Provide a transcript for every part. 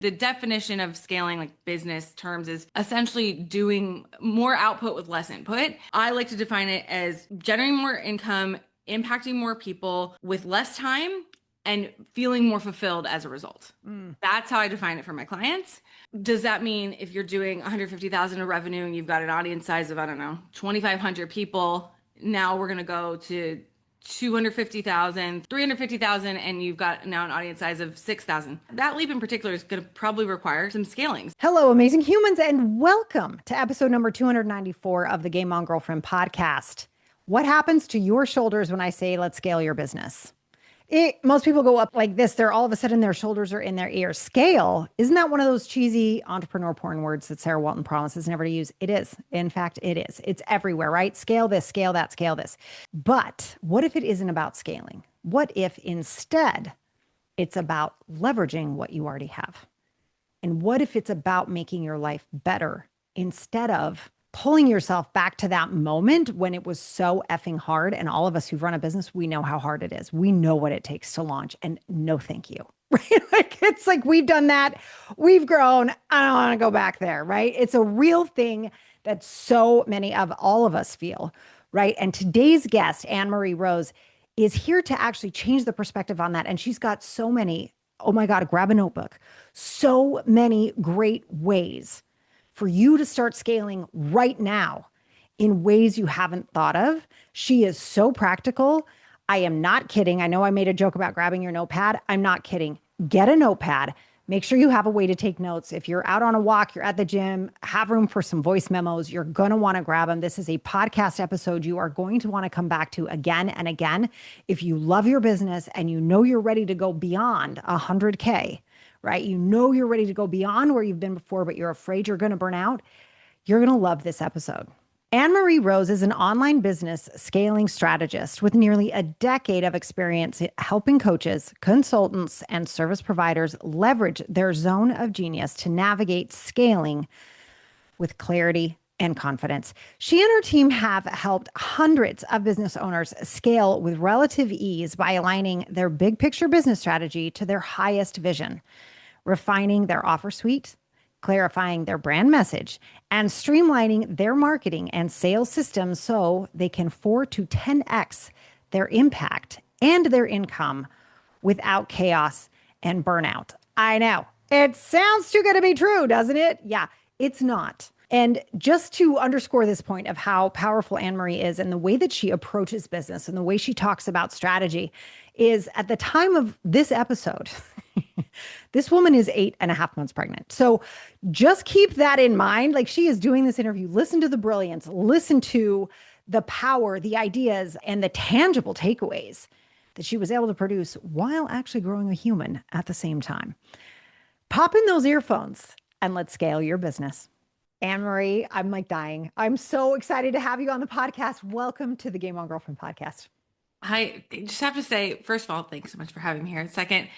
The definition of scaling, like business terms, is essentially doing more output with less input. I like to define it as generating more income, impacting more people with less time, and feeling more fulfilled as a result. That's how I define it for my clients. Does that mean if you're doing 150,000 of revenue and you've got an audience size of, I don't know, 2,500 people, now we're going to go to 250,000, 350,000, and you've got now an audience size of 6,000. That leap in particular is going to probably require some scaling. Hello, amazing humans, and welcome to episode number 294 of the Game On Girlfriend podcast. What happens to your shoulders when I say, let's scale your business? Most people go up like this. They're all of a sudden their shoulders are in their ears. Scale, isn't that one of those cheesy entrepreneur porn words that Sarah Walton promises never to use? It is. In fact, it is. It's everywhere, right? Scale this, scale that, scale this. But what if it isn't about scaling? What if instead it's about leveraging what you already have? And what if it's about making your life better instead of pulling yourself back to that moment when it was so effing hard? And all of us who've run a business, we know how hard it is. We know what it takes to launch, and no, thank you. Right? It's like we've done that. We've grown. I don't want to go back there. Right. It's a real thing that so many of all of us feel. Right. And today's guest, AnnMarie Rose, is here to actually change the perspective on that. And she's got so many, oh my God, grab a notebook, so many great ways for you to start scaling right now in ways you haven't thought of. She is so practical. I am not kidding. I know I made a joke about grabbing your notepad. I'm not kidding. Get a notepad. Make sure you have a way to take notes. If you're out on a walk, you're at the gym, have room for some voice memos. You're going to want to grab them. This is a podcast episode you are going to want to come back to again and again. If you love your business and you know you're ready to go beyond 100K, right? You know you're ready to go beyond where you've been before, but you're afraid you're going to burn out. You're going to love this episode. AnnMarie Rose is an online business scaling strategist with nearly a decade of experience helping coaches, consultants, and service providers leverage their zone of genius to navigate scaling with clarity and confidence. She and her team have helped hundreds of business owners scale with relative ease by aligning their big picture business strategy to their highest vision, refining their offer suite, clarifying their brand message, and streamlining their marketing and sales systems so they can 4 to 10x their impact and their income without chaos and burnout. I know. It sounds too good to be true, doesn't it? Yeah, it's not. And just to underscore this point of how powerful AnnMarie is and the way that she approaches business and the way she talks about strategy is at the time of this episode, this woman is 8.5 months pregnant. So just keep that in mind. Like, she is doing this interview. Listen to the brilliance, listen to the power, the ideas, and the tangible takeaways that she was able to produce while actually growing a human at the same time. Pop in those earphones and let's scale your business. AnnMarie, I'm like dying. I'm so excited to have you on the podcast. Welcome to the Game On Girlfriend podcast. I just have to say, first of all, thanks so much for having me here. Second,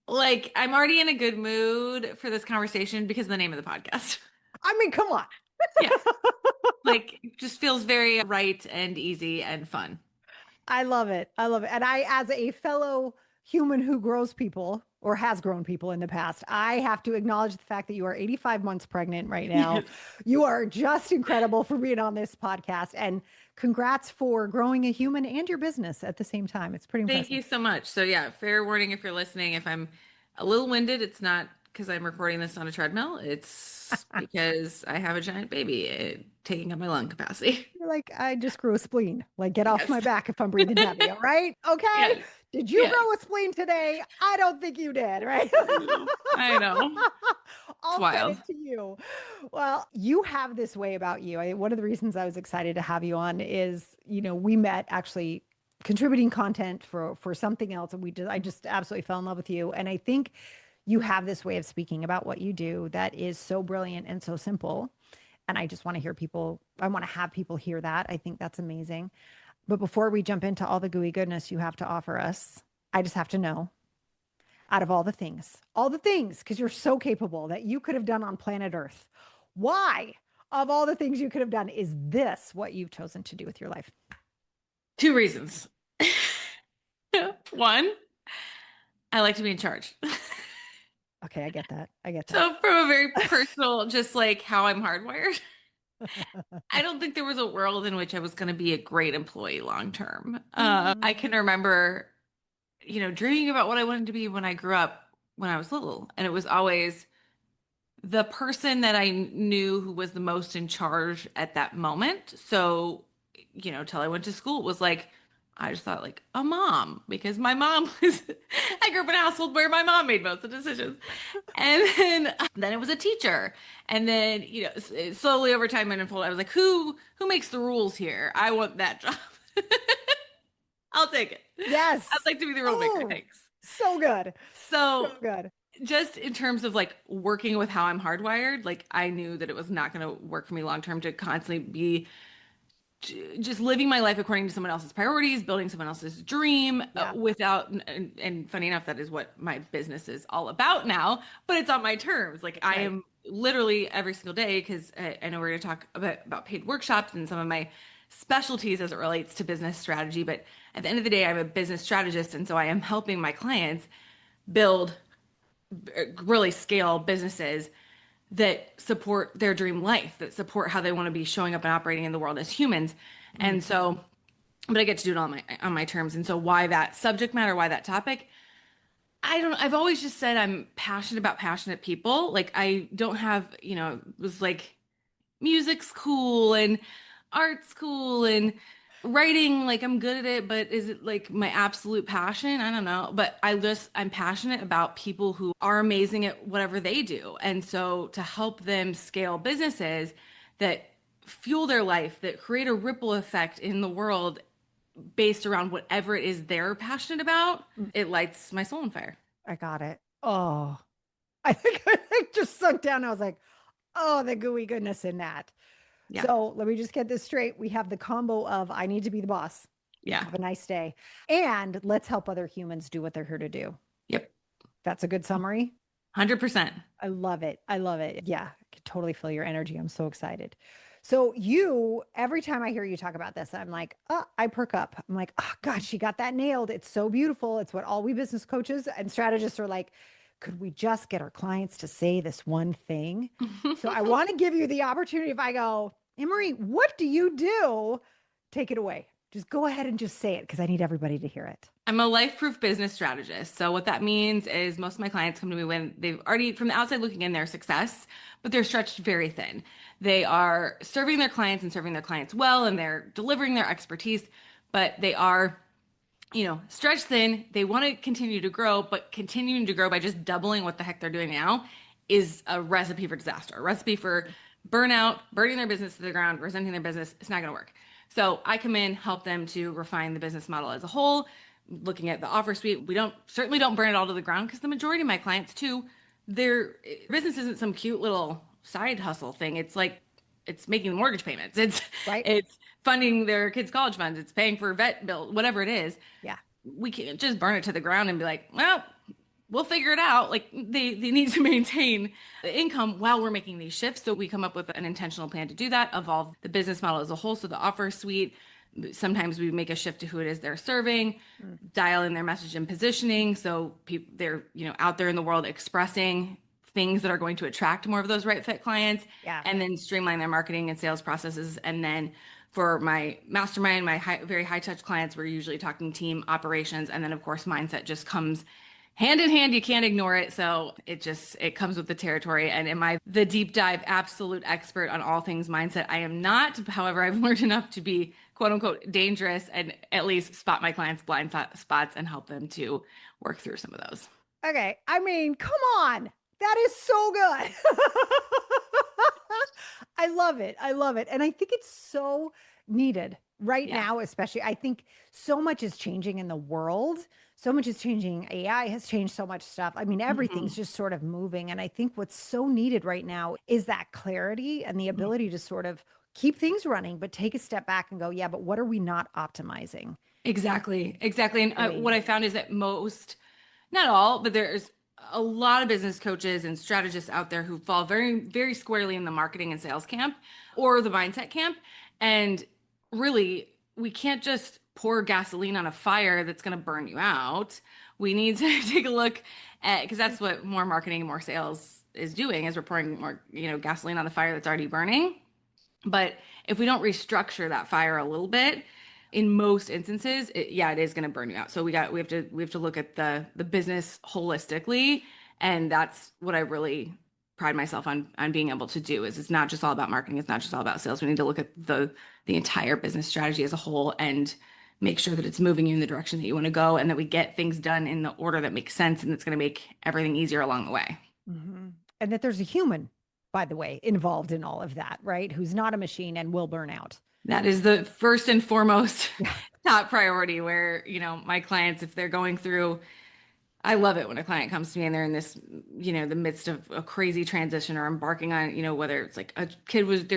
like, I'm already in a good mood for this conversation because of the name of the podcast. I mean, come on. Yeah. Like, it just feels very right and easy and fun. I love it. I love it. And I, as a fellow human who grows people or has grown people in the past, I have to acknowledge the fact that you are 85 months pregnant right now. Yes. You are just incredible for being on this podcast. And congrats for growing a human and your business at the same time. It's pretty impressive. Thank you so much. So yeah, fair warning if you're listening. If I'm a little winded, it's not because I'm recording this on a treadmill. It's because I have a giant baby taking up my lung capacity. You're like, I just grew a spleen. Like, get off Yes. my back if I'm breathing heavy. All right. Okay. Yes. Did you Yes. grow a spleen today? I don't think you did. Right. I know. All wild. credit to you. Well, you have this way about you. One of the reasons I was excited to have you on is, we met actually contributing content for something else, and I just absolutely fell in love with you. And I think you have this way of speaking about what you do that is so brilliant and so simple. And I just want to I want to have people hear that. I think that's amazing. But before we jump into all the gooey goodness you have to offer us, I just have to know, out of all the things, because you're so capable, that you could have done on planet Earth, why, of all the things you could have done, is this what you've chosen to do with your life? 2 reasons. One, I like to be in charge. Okay, I get that. I get that. So from a very personal, just like how I'm hardwired, I don't think there was a world in which I was going to be a great employee long term. I can remember, dreaming about what I wanted to be when I grew up when I was little. And it was always the person that I knew who was the most in charge at that moment. So, till I went to school, it was like, I just thought like a mom because my mom was, I grew up in a household where my mom made most of the decisions. And then it was a teacher. And then, slowly over time it unfolded. I was like, who makes the rules here? I want that job. I'll take it. I'd Yes. like to be the rule maker. Oh, Thanks. so good. So So good. just in terms of like working with how I'm hardwired, like I knew that it was not going to work for me long term to constantly be just living my life according to someone else's priorities, building someone else's dream Yeah. without, and funny enough, that is what my business is all about now, but it's on my terms. Like I Right. am literally every single day, because I know we're going to talk about paid workshops and some of my specialties as it relates to business strategy. But at the end of the day, I'm a business strategist. And so I am helping my clients build really scale businesses that support their dream life, that support how they want to be showing up and operating in the world as humans. Mm. And so, but I get to do it on my terms. And so why that subject matter, why that topic? I don't, I've always just said I'm passionate about passionate people. Like I don't have, it was like music's cool and art's cool and writing, like I'm good at it, but is it like my absolute passion? I don't know. But I'm passionate about people who are amazing at whatever they do. And so to help them scale businesses that fuel their life, that create a ripple effect in the world based around whatever it is they're passionate about, it lights my soul on fire. I got it. Oh, I think I just sunk down. I was like, oh, the gooey goodness in that. Yeah. So let me just get this straight. We have the combo of I need to be the boss. Yeah. Have a nice day. And let's help other humans do what they're here to do. Yep. That's a good summary. 100%. I love it. I love it. Yeah, I can totally feel your energy. I'm so excited. So you, every time I hear you talk about this, I'm like, oh, I perk up. I'm like, oh God, she got that nailed. It's so beautiful. It's what all we business coaches and strategists are like. Could we just get our clients to say this one thing? So I want to give you the opportunity. If I go, AnnMarie, what do you do? Take it away. Just go ahead and just say it because I need everybody to hear it. I'm a life proof business strategist. So, what that means is most of my clients come to me when they've already, from the outside looking in, their success, but they're stretched very thin. They are serving their clients and serving their clients well, and they're delivering their expertise, but they are, stretched thin. They want to continue to grow, but continuing to grow by just doubling what the heck they're doing now is a recipe for disaster, a recipe for burnout, burning their business to the ground, resenting their business. It's not going to work. So I come in, help them to refine the business model as a whole, looking at the offer suite. We certainly don't burn it all to the ground because the majority of my clients too, their business isn't some cute little side hustle thing. It's like it's making mortgage payments. It's Right? it's funding their kids' college funds. It's paying for vet bill, whatever it is. Yeah. We can't just burn it to the ground and be like, well, we'll figure it out. Like they need to maintain the income while we're making these shifts. So we come up with an intentional plan to do that, evolve the business model as a whole. So the offer suite, sometimes we make a shift to who it is they're serving, dial in their message and positioning. So people they're, out there in the world expressing things that are going to attract more of those right fit clients, Yeah. and then streamline their marketing and sales processes. And then for my mastermind, my very high touch clients, we're usually talking team operations. And then of course, mindset just comes hand in hand. You can't ignore it. So it comes with the territory. And am I the deep dive absolute expert on all things mindset? I am not. However, I've learned enough to be quote unquote dangerous and at least spot my clients' blind spots and help them to work through some of those. Okay. I mean, come on. That is so good. I love it. I love it. And I think it's so needed right Yeah. now, especially. I think so much is changing in the world. So much is changing. AI has changed so much stuff. I mean, everything's Mhm. just sort of moving. And I think what's so needed right now is that clarity and the Mhm. ability to sort of keep things running, but take a step back and go, yeah, but what are we not optimizing? Exactly. Exactly. And what Really? I found is that not all, but there's a lot of business coaches and strategists out there who fall very, very squarely in the marketing and sales camp or the mindset camp. And really, we can't just pour gasoline on a fire that's going to burn you out. We need to take a look at, because that's what more marketing and more sales is doing, is we're pouring more, gasoline on the fire that's already burning. But if we don't restructure that fire a little bit, in most instances, it is going to burn you out. So we have to look at the business holistically, and that's what I really pride myself on being able to do. Is it's not just all about marketing, it's not just all about sales. We need to look at the entire business strategy as a whole and make sure that it's moving you in the direction that you want to go, and that we get things done in the order that makes sense, and it's going to make everything easier along the way. Mhm. And that there's a human, by the way, involved in all of that, right? Who's not a machine and will burn out. That is the first and foremost Yeah. top priority where, my clients, if they're going through, I love it when a client comes to me and they're in this, the midst of a crazy transition or embarking on, whether it's like their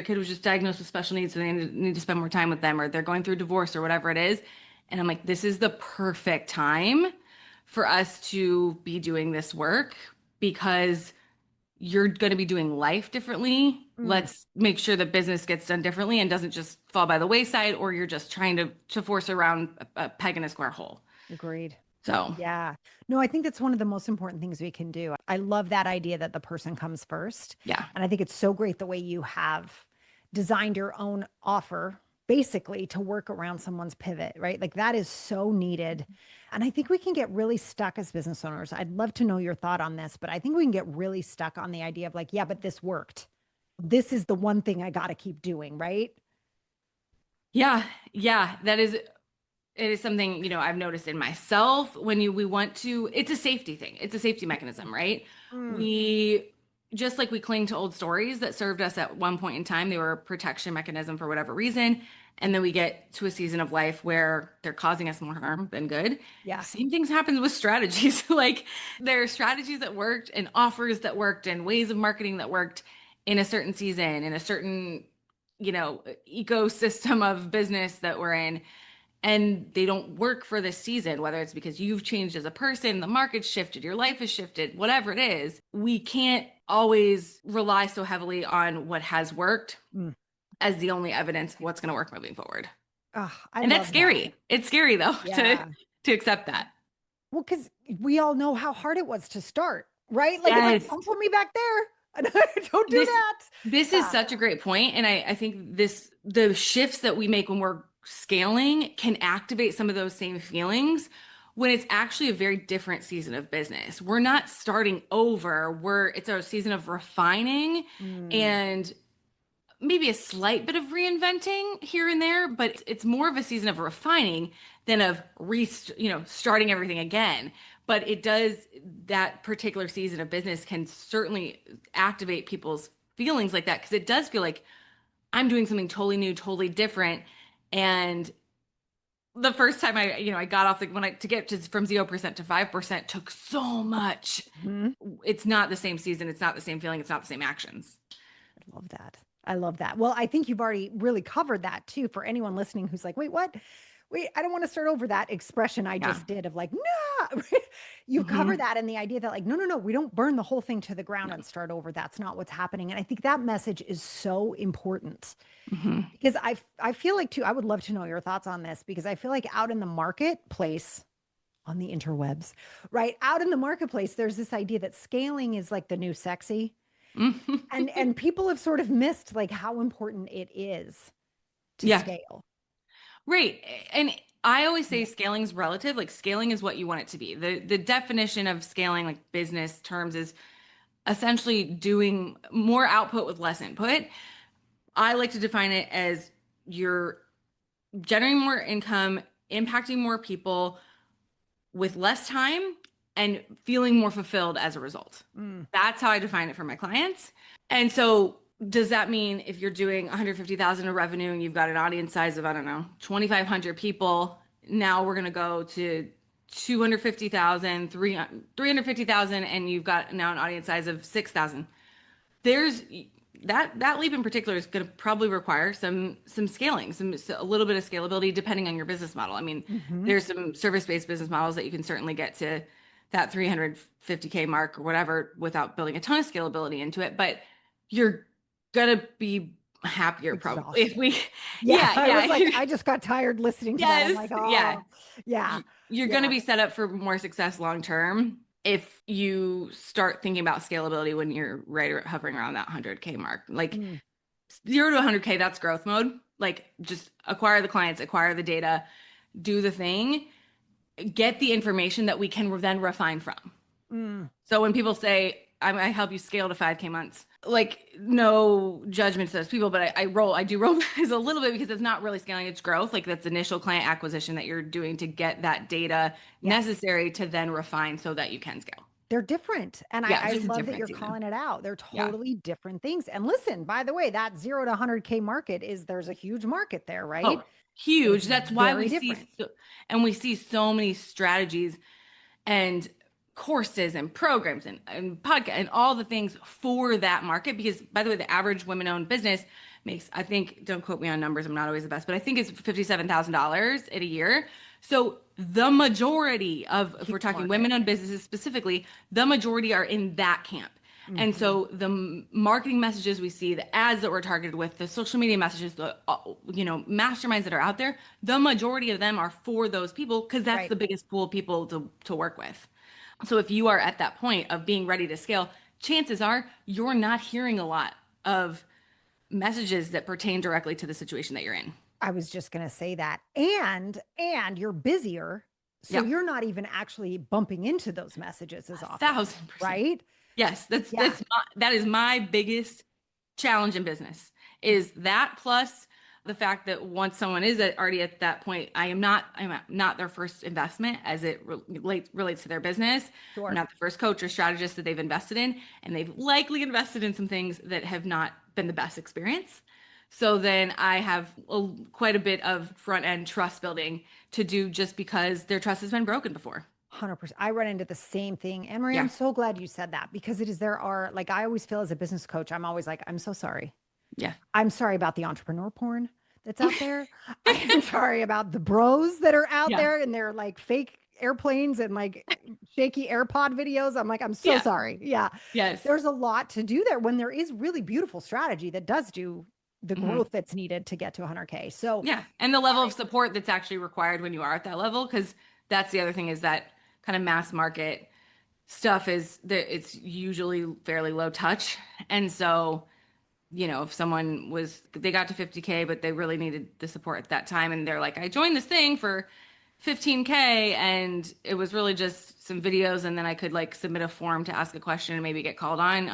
kid was just diagnosed with special needs, so they need to spend more time with them, or they're going through divorce or whatever it is. And I'm like, this is the perfect time for us to be doing this work, because you're going to be doing life differently. Mm, Let's make sure that business gets done differently and doesn't just fall by the wayside, or you're just trying to force around a peg in a square hole. agreed. So, Yeah. No, I think that's one of the most important things we can do. I love that idea that the person comes first. yeah. And I think it's so great the way you have designed your own offer basically to work around someone's pivot, right? Like that is so needed. And I think we can get really stuck as business owners. I'd love to know your thought on this, but I think we can get really stuck on the idea of like, yeah, but this worked. This is the one thing I got to keep doing, right? Yeah. Yeah. It is something, I've noticed in myself when we want to, it's a safety thing. It's a safety mechanism, right? Mm, We just like we cling to old stories that served us at one point in time, they were a protection mechanism for whatever reason. And then we get to a season of life where they're causing us more harm than good. yeah. Same things happen with strategies. Like there are strategies that worked and offers that worked and ways of marketing that worked in a certain season, in a certain, ecosystem of business that we're in, and they don't work for this season, whether it's because you've changed as a person, the market's shifted, your life has shifted, whatever it is. We can't always rely so heavily on what has worked Mm. as the only evidence of what's going to work moving forward. Oh, I And that's love that. scary. It's scary though Yeah. to accept that. Well, because we all know how hard it was to start, right? Like it's like, Yes. don't put me back there. Don't do This that. this is Yeah. such a great point, and I think the shifts that we make when we're scaling can activate some of those same feelings when it's actually a very different season of business. We're not starting over. It's a season of refining Mm, and maybe a slight bit of reinventing here and there, but it's more of a season of refining than of starting everything again. But it does, that particular season of business can certainly activate people's feelings like that, because it does feel like I'm doing something totally new, totally different. And the first time I got off to get from 0% to 5% took so much. mhm. It's not the same season. It's not the same feeling. It's not the same actions. I love that. I love that. Well, I think you've already really covered that too for anyone listening who's like, wait, what? Wait, I don't want to start over that expression I Yeah. just did of like, no, you've covered Hmm. that in the idea that like, no, no, no, we don't burn the whole thing to the ground No. and start over. That's not what's happening. And I think that message is so important Hmm. because I feel like too, I would love to know your thoughts on this because I feel like out in the marketplace, on the interwebs, right? Out in the marketplace, there's this idea that scaling is like the new sexy. And people have sort of missed like how important it is to Yeah. scale. Right. And I always Yeah. say scaling is relative. Like scaling is what you want it to be. The definition of scaling, like business terms, is essentially doing more output with less input. I like to define it as you're generating more income, impacting more people with less time, and feeling more fulfilled as a result. Mm, That's how I define it for my clients. And so does that mean if you're doing 150,000 of revenue and you've got an audience size of, I don't know, 2,500 people, now we're going to go to 250,000, 350,000, and you've got now an audience size of 6,000. There's that leap in particular is going to probably require some scaling, a little bit of scalability depending on your business model. I mean, mhm. there's some service-based business models that you can certainly get to that 350K mark or whatever without building a ton of scalability into it, but you're gonna be happier probably if Exhausted. we, Yeah, yeah, I was like, yeah. I just got tired listening to that. I'm Yes, like, yeah. oh, yeah, You're going to yeah. be set up for more success long term if you start thinking about scalability when you're hovering around that 100K mark. Like Mm, 0 to 100K, that's growth mode. Like just acquire the clients, acquire the data, do the thing, get the information that we can then refine from. mm. So when people say, I help you scale to 5K months, like no judgment to those people, but I do roll eyes a little bit because it's not really scaling, it's growth. Like that's initial client acquisition that you're doing to get that data Yes. necessary to then refine so that you can scale. They're different. And Yeah, I just a love that difference you're even. calling it out. They're Yeah. totally different things. And listen, by the way, that 0 to 100K market there's a huge market there, right? Oh, But huge. it's That's why very different. we see so many strategies and courses and programs and podcast and all the things for that market. Because by the way, the average women-owned business makes, I think, don't quote me on numbers, I'm not always the best, but I think it's $57,000 in a year. So the majority of, if we're Huge talking market. women-owned businesses specifically, the majority are in that camp. And Mhm. so the marketing messages we see, the ads that we're targeted with, the social media messages, the masterminds that are out there, the majority of them are for those people because that's Right. the biggest pool of people to work with. So if you are at that point of being ready to scale, chances are you're not hearing a lot of messages that pertain directly to the situation that you're in. I was just going to say that. And you're busier, so Yep. you're not even actually bumping into those messages as often, 1,000%. right? Yes, Yeah. that is my biggest challenge in business is that plus the fact that once someone is already at that point, I'm not their first investment as it relates to their business. I'm Sure. not the first coach or strategist that they've invested in, and they've likely invested in some things that have not been the best experience. So then I have quite a bit of front end trust building to do just because their trust has been broken before. 100%. I run into the same thing. Anne-Marie, I'm Yeah. so glad you said that because there are, like, I always feel as a business coach, I'm always like, I'm so sorry. Yeah. I'm sorry about the entrepreneur porn that's out there. I am sorry about the bros that are out Yeah. there and they're like fake airplanes and like shaky AirPod videos. I'm like, I'm so Yeah. sorry. Yeah. Yes. There's a lot to do there when there is really beautiful strategy that does do the Mhm. growth that's needed to get to 100K. So, Yeah. And the all level of right. support that's actually required when you are at that level, because that's the other thing is that kind of mass market stuff is that it's usually fairly low touch. And so, if someone they got to 50K, but they really needed the support at that time, and they're like, I joined this thing for 15K, and it was really just some videos, and then I could like submit a form to ask a question and maybe get called on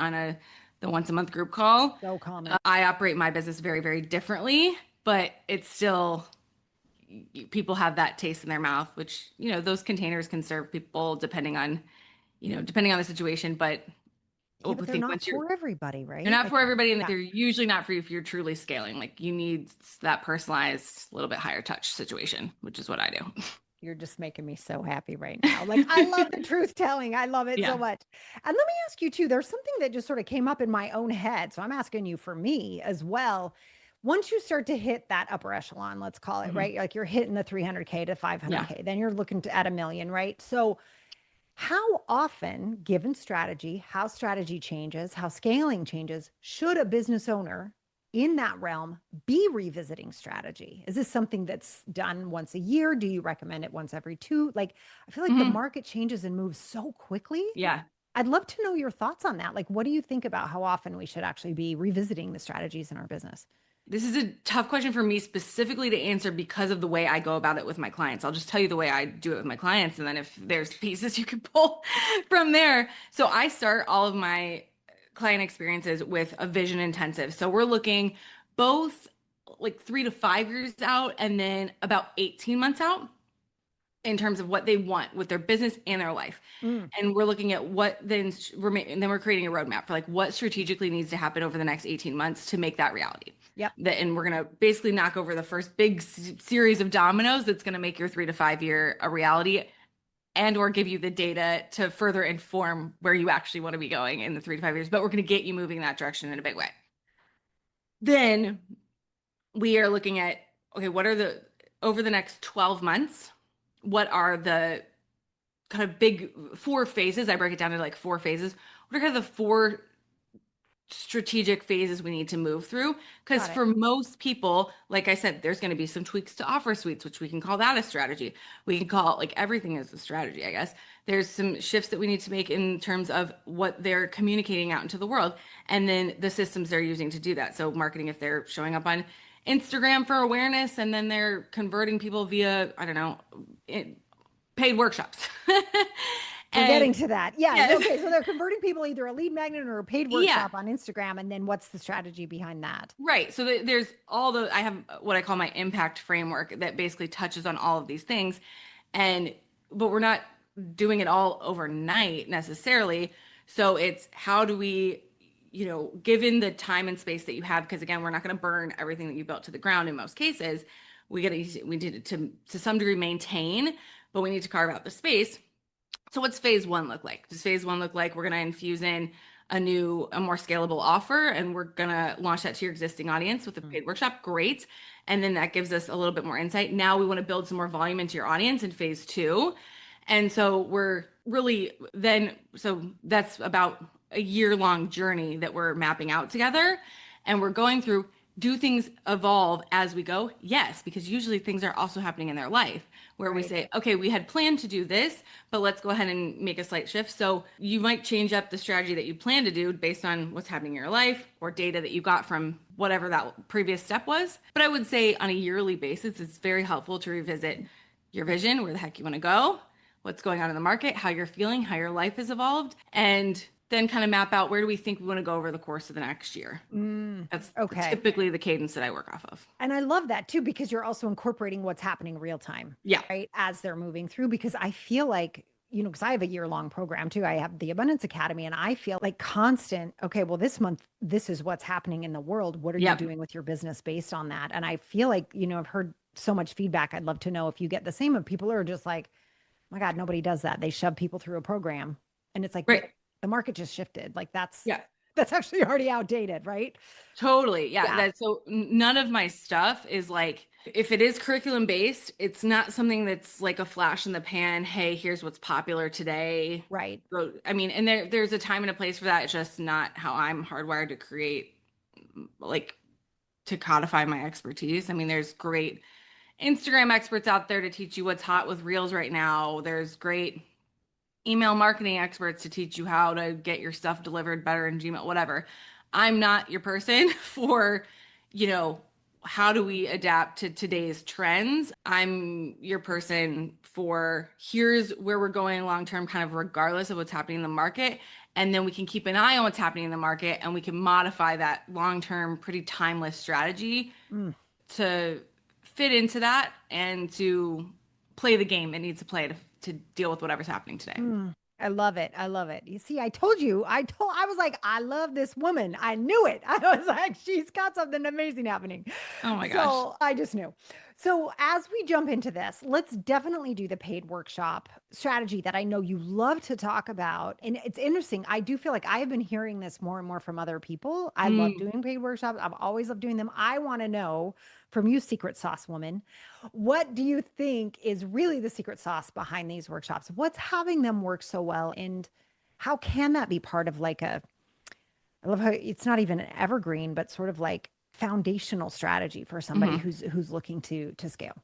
the once a month group call. So common. I operate my business very, very differently, but it's still people have that taste in their mouth, which, those containers can serve people depending on the situation. But Yeah, I but they're think not once for everybody, they're right? not Like, for everybody, and yeah. they're usually not for you if you're truly scaling. Like you need that personalized, little bit higher touch situation, which is what I do. You're just making me so happy right now. Like, I love the truth telling. I love it so Yeah. much. And let me ask you too, there's something that just sort of came up in my own head. So I'm asking you for me as well. Once you start to hit that upper echelon, let's call it, Mhm. right? Like you're hitting the 300K to Yeah. 500K, then you're looking to at a million, right? So how often, given strategy, how strategy changes, how scaling changes, should a business owner in that realm be revisiting strategy? Is this something that's done once a year? Do you recommend it once every two? Like, I feel like the Mhm. market changes and moves so quickly. Yeah. I'd love to know your thoughts on that. Like, what do you think about how often we should actually be revisiting the strategies in our business? This is a tough question for me specifically to answer because of the way I go about it with my clients. I'll just tell you the way I do it with my clients, and then if there's pieces you can pull from there. So I start all of my client experiences with a vision intensive. So we're looking both like 3 to 5 years out and then about 18 months out in terms of what they want with their business and their life. Mm, And we're looking at what and then we're creating a roadmap for like what strategically needs to happen over the next 18 months to make that reality. yep. And we're going to basically knock over the first big series of dominoes that's going to make your 3 to 5 year a reality and or give you the data to further inform where you actually want to be going in the 3 to 5 years. But we're going to get you moving in that direction in a big way. Then we are looking at, okay, what are over the next 12 months, what are the kind of big 4 phases? I break it down to like 4 phases. What are kind of the 4 strategic phases we need to move through. Because Got it. for most people, like I said, there's going to be some tweaks to offer suites, which we can call that a strategy. We can call it like everything is a strategy, I guess. There's some shifts that we need to make in terms of what they're communicating out into the world, and then the systems they're using to do that. So marketing, if they're showing up on Instagram for awareness and then they're converting people via, I don't know, paid workshops. We're And getting to that. Yeah. yeah, Okay. So they're converting people either a lead magnet or a paid yeah, workshop on Instagram. And then what's the strategy behind that? right. So there's I have what I call my impact framework that basically touches on all of these things. And, but we're not doing it all overnight necessarily. So it's how do we, given the time and space that you have, because again, we're not going to burn everything that you built to the ground in most cases. We need to some degree maintain, but we need to carve out the space. So what's phase one look like? Does phase one look like we're going to infuse in a more scalable offer and we're going to launch that to your existing audience with a paid workshop? Great. And then that gives us a little bit more insight. Now we want to build some more volume into your audience in phase two. And so we're really so that's about a year-long journey that we're mapping out together. And we're going through, do things evolve as we go? Yes, because usually things are also happening in their life where we Right. say, okay, we had planned to do this, but let's go ahead and make a slight shift. So you might change up the strategy that you plan to do based on what's happening in your life or data that you got from whatever that previous step was. But I would say on a yearly basis, it's very helpful to revisit your vision, where the heck you want to go, what's going on in the market, how you're feeling, how your life has evolved, and then kind of map out where do we think we want to go over the course of the next year. That's Okay. typically the cadence that I work off of. And I love that too, because you're also incorporating what's happening real time, Yeah. right? As they're moving through, because I feel like, because I have a year-long program too. I have the Abundance Academy, and I feel like constant, okay, well, this month, this is what's happening in the world. What are you Yep. doing with your business based on that? And I feel like, I've heard so much feedback. I'd love to know if you get the same of people who are just like, my God, nobody does that. They shove people through a program. And it's like, but Right. the market just shifted. Like Yeah. that's actually already outdated, right? Totally. Yeah. Yeah. So none of my stuff is like, if it is curriculum based, it's not something that's like a flash in the pan. Hey, here's what's popular today. Right. So, I mean, and there's a time and a place for that. It's just not how I'm hardwired to create, like to codify my expertise. I mean, there's great Instagram experts out there to teach you what's hot with reels right now. There's great email marketing experts to teach you how to get your stuff delivered better in Gmail, whatever. I'm not your person for, you know, how do we adapt to today's trends? I'm your person for here's where we're going long term, kind of regardless of what's happening in the market. And then we can keep an eye on what's happening in the market and we can modify that long term, pretty timeless strategy Mm. to fit into that and to play the game it needs to play to deal with whatever's happening today. Mm, I love it. I love it. You see, I told you, I was like, I love this woman. I knew it. I was like, she's got something amazing happening. Oh my gosh. So I just knew. So as we jump into this, let's definitely do the paid workshop strategy that I know you love to talk about. And it's interesting. I do feel like I have been hearing this more and more from other people. I love Mm. doing paid workshops. I've always loved doing them. I want to know from you, secret sauce woman, what do you think is really the secret sauce behind these workshops? What's having them work so well? And how can that be part of like I love how it's not even an evergreen, but sort of like foundational strategy for somebody Hmm. who's looking to scale.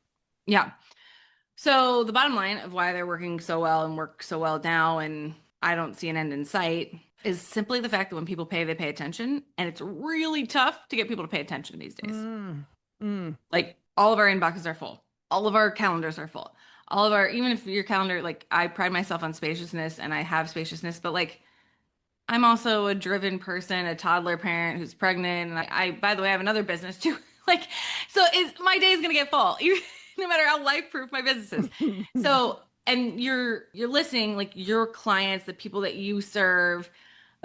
Yeah. So the bottom line of why they're working so well and work so well now, and I don't see an end in sight, is simply the fact that when people pay, they pay attention. And it's really tough to get people to pay attention these days. Mm, mm, Like all of our inboxes are full. All of our calendars are full. All of our, even if your calendar, like I pride myself on spaciousness and I have spaciousness, but like I'm also a driven person, a toddler parent who's pregnant. And by the way, I have another business too. Like, so my day is going to get full, no matter how life proof my business is. So, and you're listening, like your clients, the people that you serve,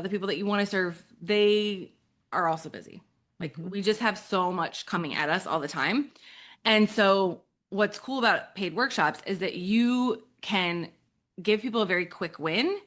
the people that you want to serve, they are also busy. Like mhm, we just have so much coming at us all the time. And so what's cool about paid workshops is that you can give people a very quick win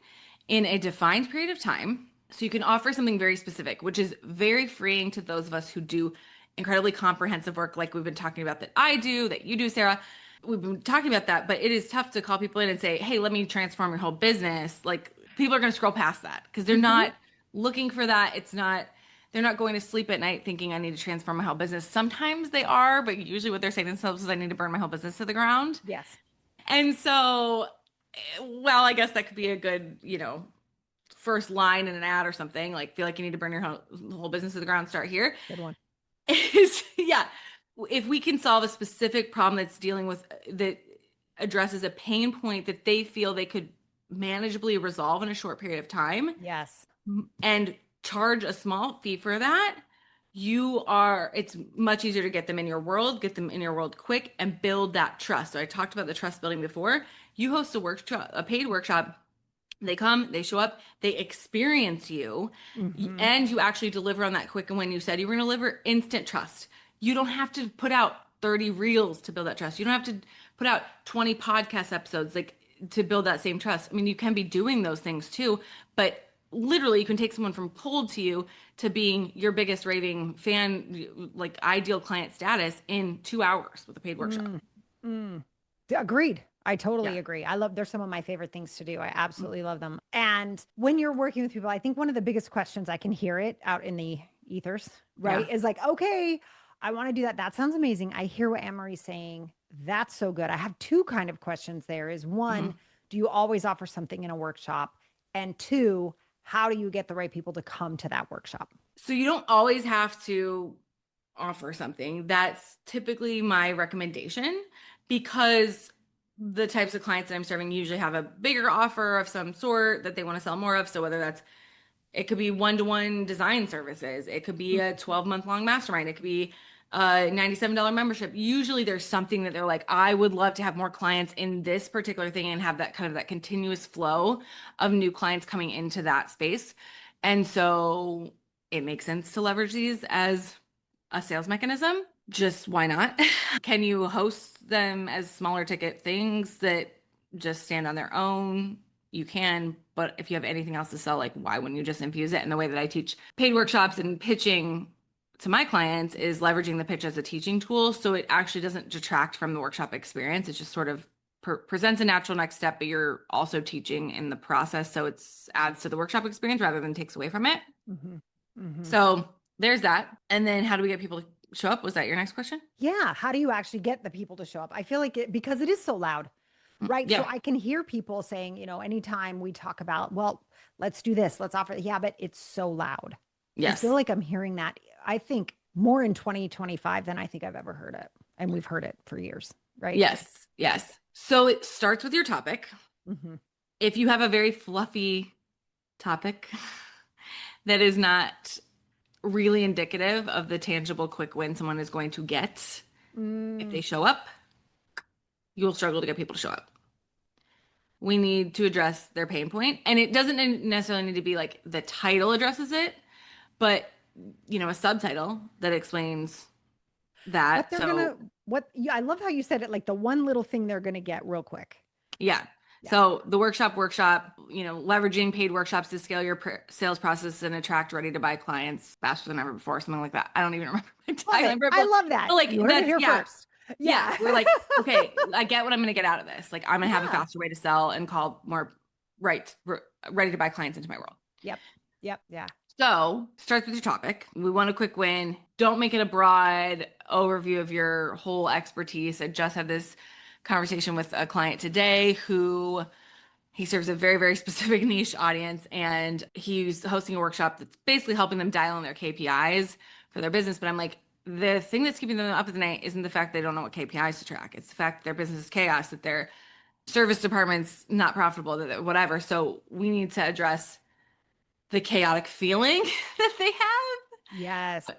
in a defined period of time. So you can offer something very specific, which is very freeing to those of us who do incredibly comprehensive work like we've been talking about that I do, that you do, Sarah. We've been talking about that, but it is tough to call people in and say, hey, let me transform your whole business. Like people are going to scroll past that because they're mhm. not looking for that. It's not, they're not going to sleep at night thinking I need to transform my whole business. Sometimes they are, but usually what they're saying to themselves is I need to burn my whole business to the ground. Yes. And so, well, I guess that could be a good, first line in an ad or something. Like, feel like you need to burn your whole business to the ground, start here. Good one. Is, yeah. If we can solve a specific problem that's dealing with, that addresses a pain point that they feel they could manageably resolve in a short period of time, Yes. and charge a small fee for that, it's much easier to get them in your world, get them in your world quick, and build that trust. So I talked about the trust building before. You host a paid workshop. They come, they show up, they experience you, and you actually deliver on that quick. And when you said you were going to deliver, instant trust. You don't have to put out 30 reels to build that trust. You don't have to put out 20 podcast episodes like to build that same trust. I mean, you can be doing those things too, but literally you can take someone from cold to you to being your biggest raving fan, like ideal client status, in 2 hours with a paid workshop. Agreed. I totally Yeah. agree. They're some of my favorite things to do. I absolutely love them. And when you're working with people, I think one of the biggest questions, I can hear it out in the ethers, right? Yeah. Is like, okay, I want to do that. That sounds amazing. I hear what AnnMarie's saying. That's so good. I have two kind of questions there. Is one, do you always offer something in a workshop? And two, how do you get the right people to come to that workshop? So you don't always have to offer something. That's typically my recommendation, because the types of clients that I'm serving usually have a bigger offer of some sort that they want to sell more of. So whether that's, it could be one-to-one design services, it could be a 12-month long mastermind, it could be a $97 membership. Usually there's something that they're like, I would love to have more clients in this particular thing and have that kind of that continuous flow of new clients coming into that space. And so it makes sense to leverage these as a sales mechanism. Just why not? Can you host them as smaller ticket things that just stand on their own? You can, but if you have anything else to sell, like, why wouldn't you just infuse it? And the way that I teach paid workshops and pitching to my clients is leveraging the pitch as a teaching tool. So it actually doesn't detract from the workshop experience. It just sort of presents a natural next step, but you're also teaching in the process. So it adds to the workshop experience rather than takes away from it. So there's that. And then how do we get people to show up? Was that your next question? Yeah. How do you actually get the people to show up? I feel like because it is so loud, right? Yeah. So I can hear people saying, anytime we talk about, well, let's do this, let's offer. Yeah, but it's so loud. Yes. I feel like I'm hearing that, I think, more in 2025 than I think I've ever heard it. And we've heard it for years, right? Yes. Yes. So it starts with your topic. If you have a very fluffy topic that is not really indicative of the tangible quick win someone is going to get, if they show up, you'll struggle to get people to show up. We need to address their pain point. And it doesn't necessarily need to be like the title addresses it, but a subtitle that explains that. I love how you said it, like the one little thing they're going to get real quick. Yeah. So the workshop, leveraging paid workshops to scale your sales process and attract ready to buy clients faster than ever before, something like that. I don't even remember my title. I love that. But like, you heard it here first. Yeah. We're like, okay, I get what I'm going to get out of this. Like, I'm going to have a faster way to sell and call more ready to buy clients into my world. Yep. Yeah. So start with your topic. We want a quick win. Don't make it a broad overview of your whole expertise. I just had this conversation with a client today who he serves a very, very specific niche audience, and he's hosting a workshop that's basically helping them dial in their KPIs for their business. But I'm like, the thing that's keeping them up at the night isn't the fact they don't know what KPIs to track. It's the fact their business is chaos, that their service department's not profitable, that whatever. So we need to address the chaotic feeling that they have. Yes.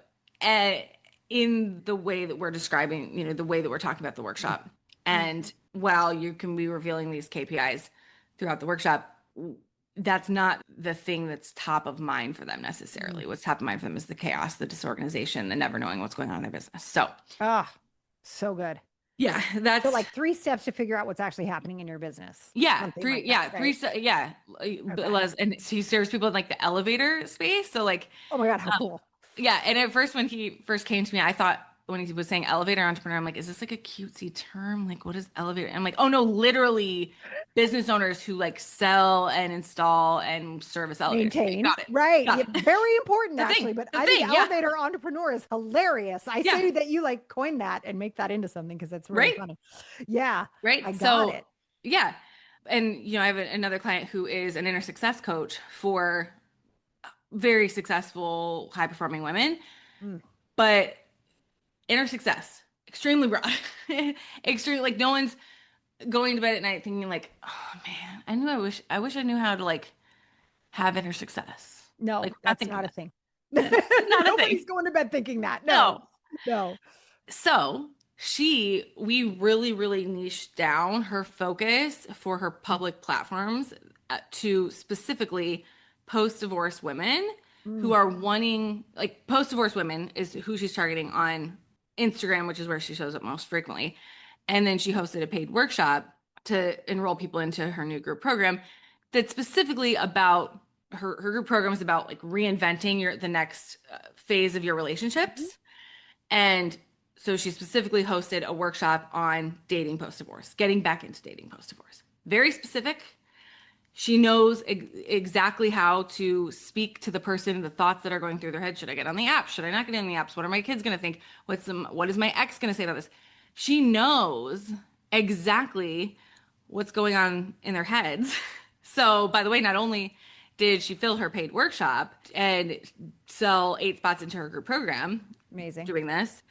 In the way that we're describing, the way that we're talking about the workshop. And while you can be revealing these KPIs throughout the workshop, that's not the thing that's top of mind for them necessarily. What's top of mind for them is the chaos, the disorganization, and never knowing what's going on in their business. So, so good. Yeah, that's so like 3 steps to figure out what's actually happening in your business. Yeah, three. Okay. And so he serves people in like the elevator space. So like, oh my God, how cool. Yeah, and at first when he first came to me, I thought when he was saying elevator entrepreneur, I'm like, is this like a cutesy term? Like, what is elevator? And I'm like, oh no, literally business owners who like sell and install and service elevators. Okay, Maintain. got it. Right. Got Yeah, it. very important, The thing. actually. But The I think thing. Yeah. elevator entrepreneur is hilarious. I Yeah. say that you like coin that and make that into something because that's really Right. funny. Yeah, I Right. got So, it. yeah. And, I have another client who is an inner success coach for very successful, high performing women, Mm. but inner success, extremely broad. Extremely, like, no one's going to bed at night thinking, like, oh man, I wish I knew how to, like, have inner success. Like, No, we're not that's thinking not a that. thing. It's not a Nobody's thing. going to bed thinking that. No, No. no. So we really, really niched down her focus for her public platforms to specifically post-divorce women who Mm. are wanting, like post-divorce women is who she's targeting on Instagram, which is where she shows up most frequently. And then she hosted a paid workshop to enroll people into her new group program that's specifically about her group program is about like reinventing the next phase of your Mhm. relationships. And so she specifically hosted a workshop on dating post divorce, getting back into dating post divorce. Very specific. She knows exactly how to speak to the person, the thoughts that are going through their head. Should I get on the app? Should I not get on the apps? What are my kids going to think? What is my ex going to say about this? She knows exactly what's going on in their heads. So, by the way, not only did she fill her paid workshop and sell 8 spots into her group program Amazing. doing this,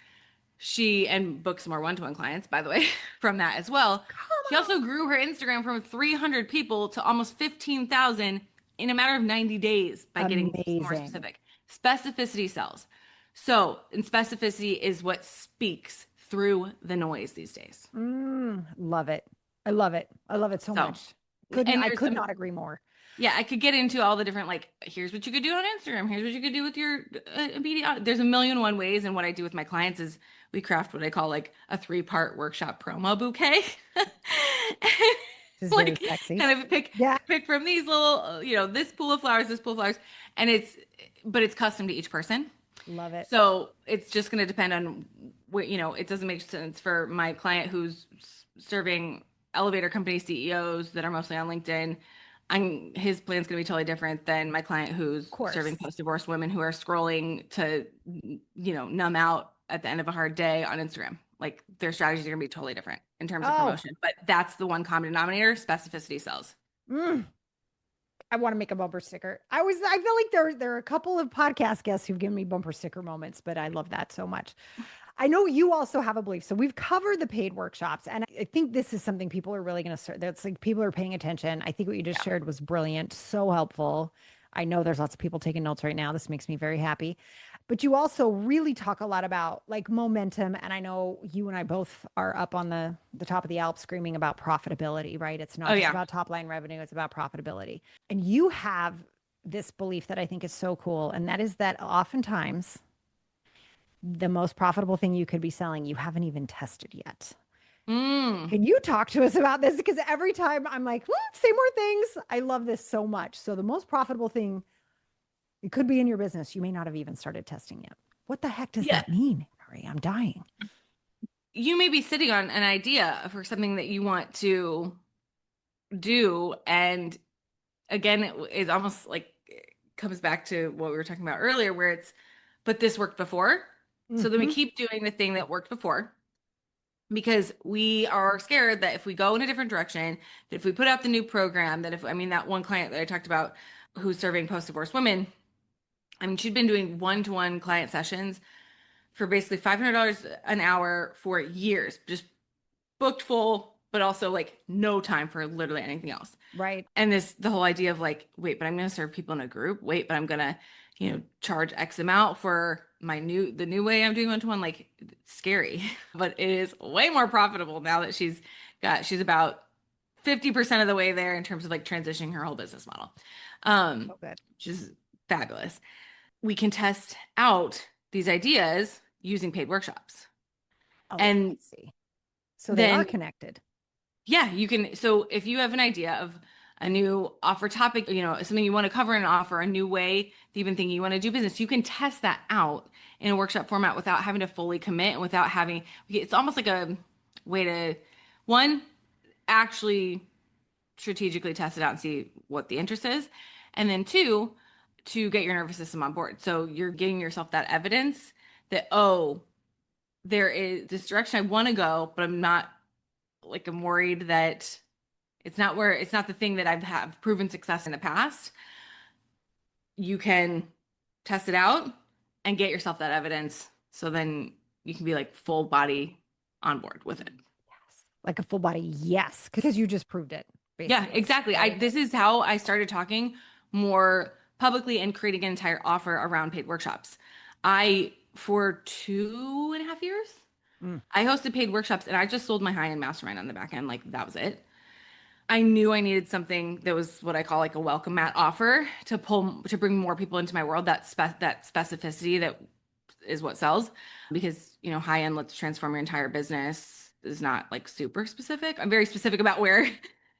she and booked some more one-to-one clients, by the way, from that as well. She Come also grew her Instagram from 300 people to almost 15,000 in a matter of 90 days by on. getting more Amazing. specific. Specificity sells. So, and specificity is what speaks through the noise these days. Love it. I love it. I love it so So, much. Couldn't and I there's could not agree more. yeah, I could get into all the different like here's what you could do on Instagram. Here's what you could do with your media. There's a million and one ways, and what I do with my clients is we craft what I call like a 3-part workshop promo bouquet. This is very Like sexy. kind of Yeah. pick from these little this pool of flowers, this pool of flowers, and it's custom to each person. Love it. So it's just going to depend on what, it doesn't make sense for my client who's serving elevator company CEOs that are mostly on LinkedIn. His plan's going to be totally different than my client Of who's serving course. post-divorce women who are scrolling to, numb out at the end of a hard day on Instagram. Like their strategies are going to be totally different in terms of Oh, promotion, but that's the one common denominator, specificity sells. mm, I want to make a bumper sticker. I feel like there are a couple of podcast guests who've given me bumper sticker moments, but I love that so much. I know you also have a belief. So we've covered the paid workshops, and I think this is something people are really going to start. That's like people are paying attention. I think what you just Yeah. shared was brilliant, so helpful. I know there's lots of people taking notes right now. This makes me very happy. But you also really talk a lot about like momentum. And I know you and I both are up on the top of the Alps screaming about profitability, right? It's Oh not just yeah. about top line revenue, it's about profitability. And you have this belief that I think is so cool. And that is that oftentimes the most profitable thing you could be selling, you haven't even tested yet. Mm. Can you talk to us about this? Because every time I'm like, say more things. I love this so much. So the most profitable thing it could be in your business. You may not have even started testing yet. What the heck does Yeah. that mean, Harry? I'm dying. You may be sitting on an idea for something that you want to do, and again it's almost like it comes back to what we were talking about earlier where but this worked before, so then we Hmm. keep doing the thing that worked before because we are scared that if we go in a different direction, that if we put out the new program, that if that one client that I talked about who's serving post-divorce women, she'd been doing one-to-one client sessions for basically $500 an hour for years, just booked full, but also like no time for literally anything else. Right. And the whole idea of like, wait, but I'm going to serve people in a group. Wait, but I'm going to, charge X amount for the new way I'm doing one-to-one. Like it's scary, but it is way more profitable now that she's about 50% of the way there in terms of like transitioning her whole business model. So good. Which is fabulous. We can test out these ideas using paid workshops. Oh, I And see. So they are then connected. yeah, you can. So if you have an idea of a new offer topic, something you want to cover in an offer, a new way that you've been thinking you want to do business, you can test that out in a workshop format without having to fully commit and without having, it's almost like a way to, one, actually strategically test it out and see what the interest is. And then two, to get your nervous system on board. So you're giving yourself that evidence that, oh, there is this direction I want to go, but I'm not like, I'm worried that it's not the thing that I've have proven success in the past. You can test it out and get yourself that evidence. So then you can be like full body on board with it. Yes. Like a full body yes, because you just proved it, Yeah, basically. exactly. Right? This is how I started talking more publicly and creating an entire offer around paid workshops. For 2.5 years, Mm. I hosted paid workshops and I just sold my high-end mastermind on the back end. Like that was it. I knew I needed something that was what I call like a welcome mat offer to bring more people into my world. That specificity that is what sells, because high end, let's transform your entire business is not like super specific. I'm very specific about where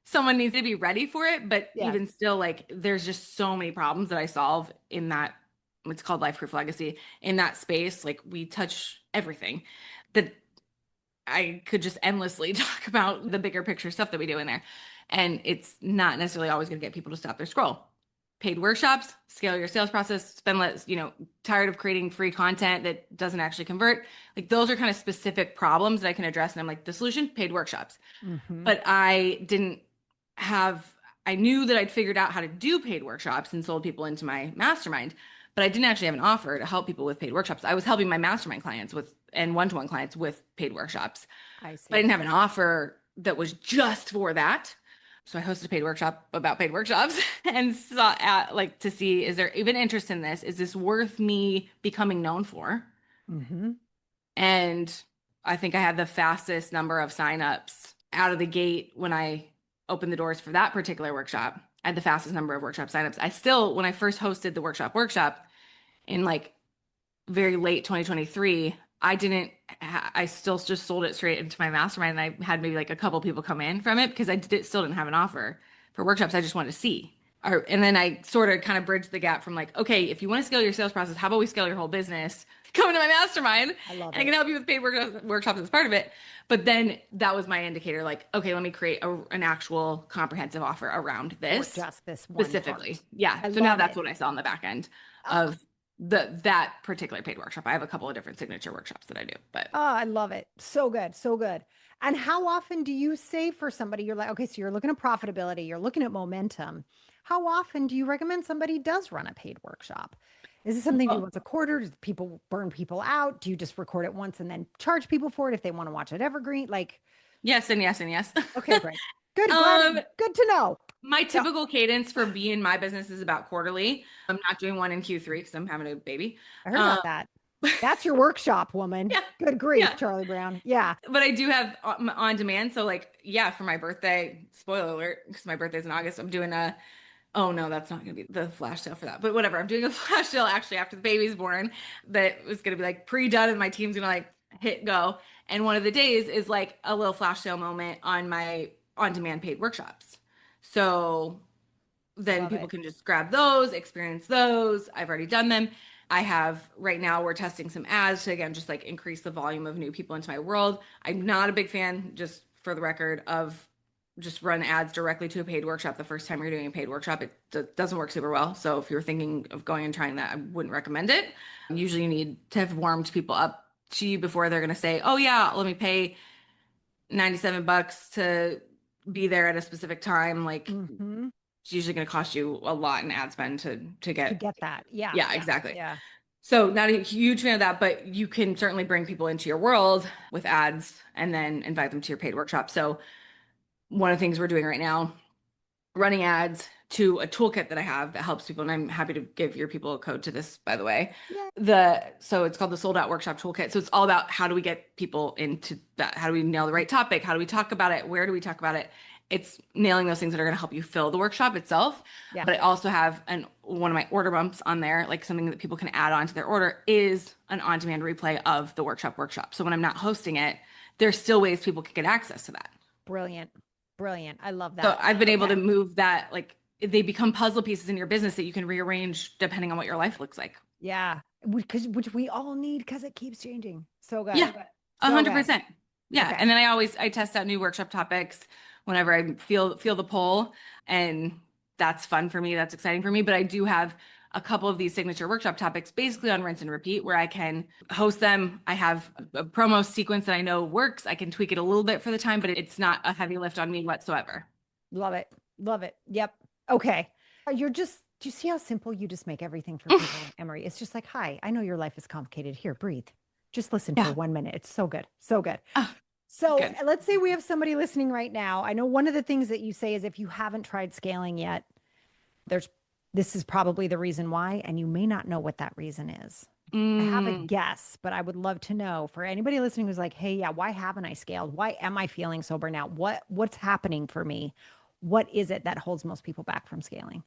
someone needs to be ready for it, but Yes. even still, like there's just so many problems that I solve in that. It's called life proof legacy. In that space, like we touch everything that I could just endlessly talk about the bigger picture stuff that we do in there. And it's not necessarily always going to get people to stop their scroll. Paid workshops, scale your sales process, spend less, tired of creating free content that doesn't actually convert. Like those are kind of specific problems that I can address. And I'm like, the solution, paid workshops. Mm-hmm. But I knew that I'd figured out how to do paid workshops and sold people into my mastermind, but I didn't actually have an offer to help people with paid workshops. I was helping my mastermind clients and one-to-one clients with paid workshops. I see. But I didn't have an offer that was just for that. So I hosted a paid workshop about paid workshops and saw to see, is there even interest in this? Is this worth me becoming known for? Mm-hmm. And I think I had the fastest number of signups out of the gate when I opened the doors for that particular workshop. I had the fastest number of workshop signups. When I first hosted the workshop in like very late 2023, I still just sold it straight into my mastermind. And I had maybe like a couple people come in from it because still didn't have an offer for workshops. I just wanted to see. And then I sort of kind of bridged the gap from like, okay, if you want to scale your sales process, how about we scale your whole business? Come into my mastermind and I can help you with paid workshops as part of it. But then that was my indicator, like, okay, let me create an actual comprehensive offer around this. Or just this one specifically. part. Yeah. So now that's what I saw on the back end of that particular paid workshop. I have a couple of different signature workshops that I do, but I love it. So good. So good. And how often do you say for somebody, you're like, okay, so you're looking at profitability, you're looking at momentum. How often do you recommend somebody does run a paid workshop? Is it something you do once a quarter? Do people burn people out? Do you just record it once and then charge people for it if they want to watch it evergreen? Like, yes and yes and yes. Okay, great. Good. Good to know. My typical cadence for being my business is about quarterly. I'm not doing one in Q3 because I'm having a baby. I heard about that. That's your workshop, woman. Yeah. Good grief, yeah. Charlie Brown. Yeah. But I do have on demand. So like, yeah, for my birthday, spoiler alert, because my birthday's in August, I'm doing oh no, that's not going to be the flash sale for that. But whatever, I'm doing a flash sale actually after the baby's born that was going to be like pre-done and my team's going to like hit go. And one of the days is like a little flash sale moment on my on-demand paid workshops. So then people can just grab those, experience those. I've already done them. Right now we're testing some ads to, again, just like increase the volume of new people into my world. I'm not a big fan, just for the record, of just run ads directly to a paid workshop the first time you're doing a paid workshop. It doesn't work super well. So if you're thinking of going and trying that, I wouldn't recommend it. Usually you need to have warmed people up to you before they're going to say, oh yeah, let me pay $97 to be there at a specific time. Like it's usually going to cost you a lot in ad spend to get that. Yeah. Yeah, exactly. Yeah. So not a huge fan of that, but you can certainly bring people into your world with ads and then invite them to your paid workshop. So one of the things we're doing right now, running ads to a toolkit that I have that helps people. And I'm happy to give your people a code to this, by the way. Yeah. So it's called the Sold Out Workshop Toolkit. So it's all about how do we get people into that? How do we nail the right topic? How do we talk about it? Where do we talk about it? It's nailing those things that are going to help you fill the workshop itself. Yeah. But I also have one of my order bumps on there, like something that people can add on to their order is an on-demand replay of the workshop. So when I'm not hosting it, there's still ways people can get access to that. Brilliant. I love that. So I've been able to move that, like they become puzzle pieces in your business that you can rearrange depending on what your life looks like. Yeah. Which we all need because it keeps changing. So good. Yeah. 100%. Yeah. Okay. And then I test out new workshop topics whenever I feel the pull, and that's fun for me. That's exciting for me. But I do have a couple of these signature workshop topics basically on rinse and repeat where I can host them. I have a promo sequence that I know works. I can tweak it a little bit for the time, but it's not a heavy lift on me whatsoever. Love it. Love it. Yep. Okay. Do you see how simple you just make everything for people, AnnMarie? It's just like, hi, I know your life is complicated. Here, breathe. Just listen for Yeah. 1 minute. It's so good. So good. Oh, So good. let's say we have somebody listening right now. I know one of the things that you say is if you haven't tried scaling yet, this is probably the reason why, and you may not know what that reason is. I have a guess, but I would love to know for anybody listening who's like, hey, yeah, why haven't I scaled? Why am I feeling so burnt out? What's happening for me? What is it that holds most people back from scaling?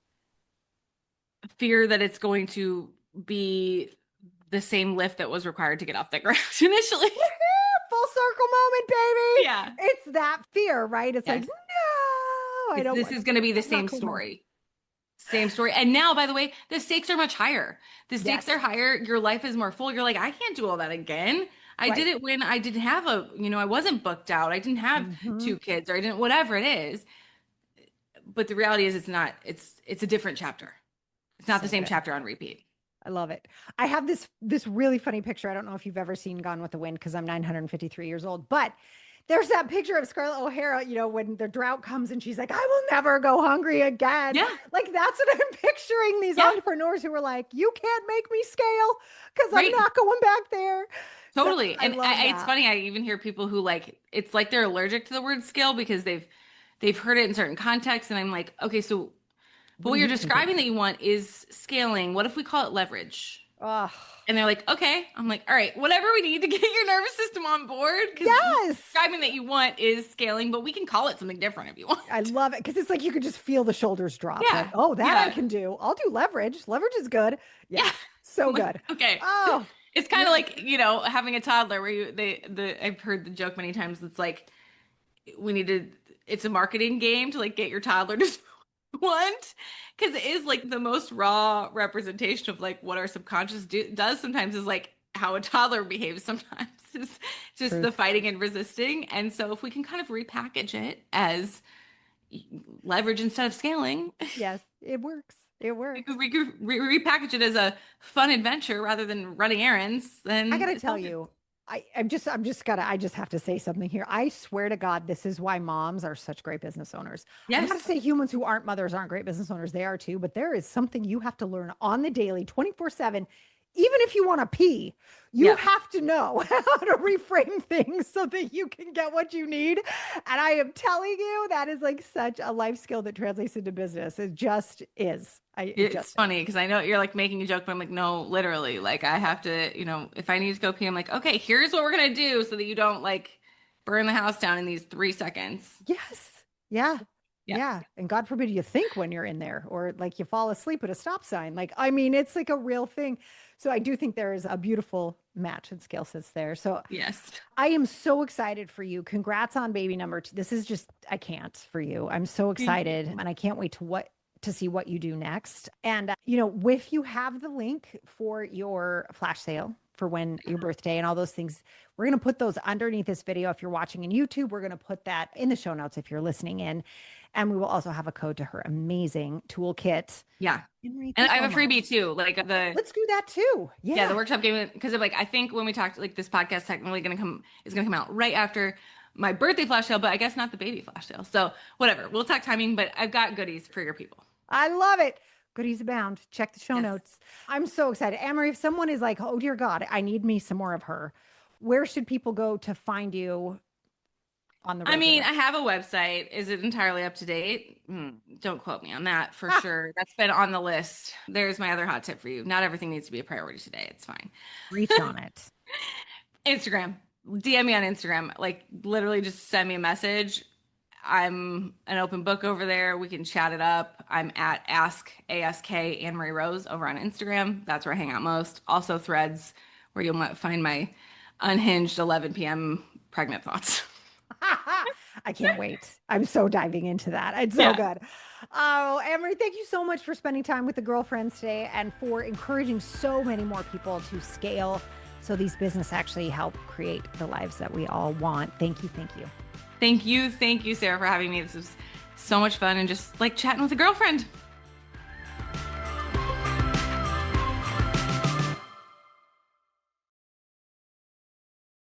Fear that it's going to be the same lift that was required to get off the ground initially. Full circle moment, baby. Yeah. It's that fear, right? It's like, Yes. no, I don't. This is going to be the that's not same cool. story. Same story. And now, by the way, the stakes are much higher. The stakes Yes. are higher. Your life is more full. You're like, I can't do all that again. I Right. did it when I didn't have I wasn't booked out. I didn't have Mhm. 2 kids, or I didn't, whatever it is. But the reality is it's a different chapter. It's not So the same good. chapter on repeat. I love it. I have this really funny picture. I don't know if you've ever seen Gone with the Wind because I'm 953 years old, but there's that picture of Scarlett O'Hara, when the drought comes and she's like, I will never go hungry again. Yeah. Like that's what I'm picturing these Yeah. entrepreneurs who are like, you can't make me scale because Right. I'm not going back there. Totally. So And love it's that. funny. I even hear people who it's like they're allergic to the word scale because they've heard it in certain contexts. And I'm like, okay, so but What what are you're you thinking? describing that you want is scaling. What if we call it leverage? Oh, And they're like, okay. I'm like, all right, whatever we need to get your nervous system on board. Because yes. describing that you want is scaling, but we can call it something different if you want. I love it because it's like you could just feel the shoulders drop. Like, Yeah. oh, that I Yeah. can do. I'll do leverage. Leverage is good. Yeah. Yeah. So I'm like, good. okay. Oh, It's kind yeah. of like, having a toddler where I've heard the joke many times. It's like we need to, it's a marketing game to like get your toddler to want, because it is like the most raw representation of like what our subconscious does sometimes, is like how a toddler behaves sometimes is just the Truth. fighting and resisting. And so if we can kind of repackage it as leverage instead of scaling, Yes, it works. It works. because we could repackage it as a fun adventure rather than running errands, I then gotta it's all tell good. you, I just have to say something here. I swear to God, this is why moms are such great business owners. I'm not to Yes. say humans who aren't mothers aren't great business owners. They are too, but there is something you have to learn on the daily, 24/7. Even if you want to pee, you Yep. have to know how to reframe things so that you can get what you need. And I am telling you, that is like such a life skill that translates into business. It just is. It It's just is. funny because I know you're like making a joke, but I'm like, no, literally. Like, I have to, if I need to go pee, I'm like, okay, here's what we're gonna do so that you don't like burn the house down in these 3 seconds. Yes. Yeah. Yeah. Yeah. And God forbid you think when you're in there or like you fall asleep at a stop sign. Like, I mean, it's like a real thing. So I do think there is a beautiful match and skill sets there. So Yes. I am so excited for you. Congrats on baby number 2. This is just, I can't for you. I'm so Thank you. excited and I can't wait to see what you do next. And, if you have the link for your flash sale for when your birthday and all those things, we're going to put those underneath this video. If you're watching in YouTube, we're going to put that in the show notes if you're listening in. And we will also have a code to her amazing toolkit. Yeah. AnnMarie, And thank I you have a so much. freebie too. Like Let's do that too. yeah, the Yeah. workshop game, because I'm like, I think when we talked, like, this podcast technically is gonna come out right after my birthday flash sale, but I guess not the baby flash sale. So whatever, we'll talk timing, but I've got goodies for your people. I love it. Goodies abound. Check the show Yes. notes. I'm so excited. AnnMarie, if someone is like, oh dear God, I need me some more of her, where should people go to find you on the I mean, regular? I have a website. Is it entirely up to date? Don't quote me on that for sure. That's been on the list. There's my other hot tip for you. Not everything needs to be a priority today. It's fine. Reach on it. Instagram. DM me on Instagram. Like, literally just send me a message. I'm an open book over there. We can chat it up. I'm at ask AnnMarie Rose over on Instagram. That's where I hang out most. Also Threads, where you'll find my unhinged 11 p.m. pregnant thoughts. I can't wait. I'm so diving into that. It's so Yeah. good. Oh, AnnMarie, thank you so much for spending time with the girlfriends today and for encouraging so many more people to scale so these business actually help create the lives that we all want. Thank you. Thank you. Thank you, Sarah, for having me. This was so much fun and just like chatting with a girlfriend.